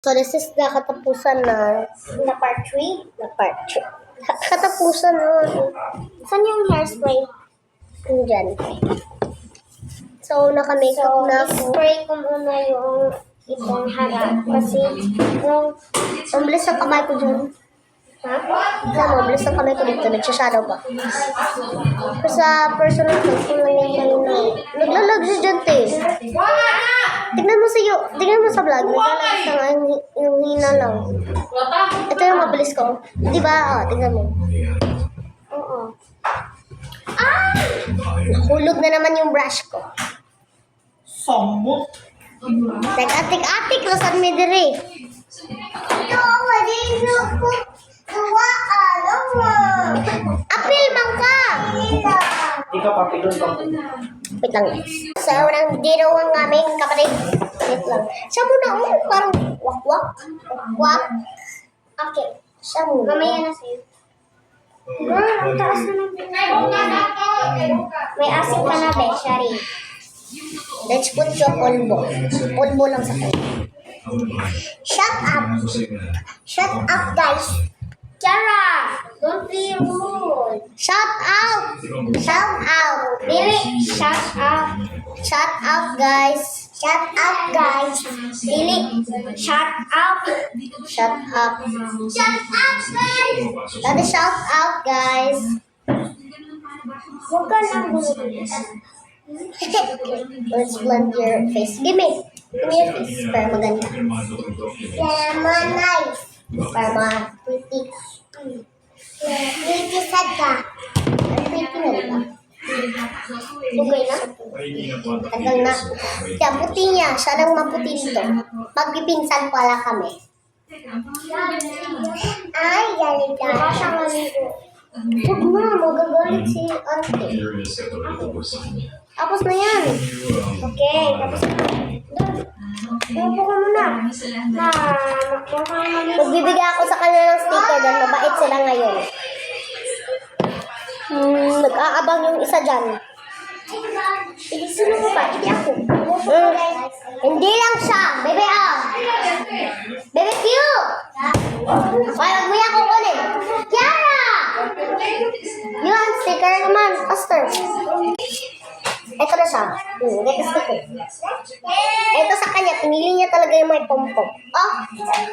So, this is the katapusan na part 3. Katapusan na. Saan yung hairspray? Diyan. So, naka-makeup na ako. Spray ko muna yung itong harap. Kasi, Ang bilis ng kamay ko dyan. ha? Alam mo, ang bilis ng kamay ko dito. Nagsashadow pa. Pero sa personal ko lang yung kanina. Naglalag siya dyan, te. Tignan mo sa vlog. Naglalag siya nga yung hina lang. Ito yung mabilis ko. Di ba? Tignan mo. Oo. Nahulog na naman yung brush ko. Sambot. Atik-atik, Rosan Medere. Apil man ka! Ikaw papilon ka. Wait lang. Sa unang dinaw ang aming kapatid. Wait lang. Siya muna, parang wak-wak. Wak. Okay. Siya muna. Mamaya na sa'yo. Girl, ang taas na ng may asin ka na, be. Shari. Let's put your polvo. Polvo lang sa kanya. Shut up! Shut up, guys! Chara! Don't be rude. Shut up! Shut up! Dili, shut up. Shut up, guys! Shut up, guys! Dili, shut up. Shut up! Shut up, guys! Daddy, shout out, guys! Huwag ka nang gulo. Let's blend your face. Give me your face para maganda. Lemon nice. Para ma-pretty ka. Pretty sad ka. Pretty na, diba? Bugay na? Tagal na. Siya, puti niya. Siya lang maputi dito. Magpipinsan pala kami. Ay, galit ka. Baka siya maligo. Huwag na, magagalit si ate. Tapos na yan. Okay, tapos na. Doon. Upo ka muna. Mukhang maligo. Magbibigay ako sa kanya ng sticker dahil mabait sila ngayon. Nag-aabang yung isa dyan. Sino mo ba? Hindi ako. Hindi lang siya. Bebe, Bebe Q! Wag mo yan kukunin. Kiara! Yun, sticker naman. Pastor. Ito na siya. Ito sticker. Ito sa kanya. Pinili niya talaga yung may pom-pom. Oh,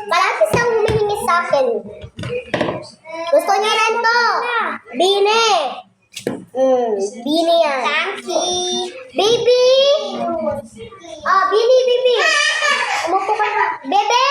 parati siyang humihingi sa akin. Gusto niya rin to. Bine. Bine yan. Thank you. Baby! Bini, baby! Umupo ka na. Bebe!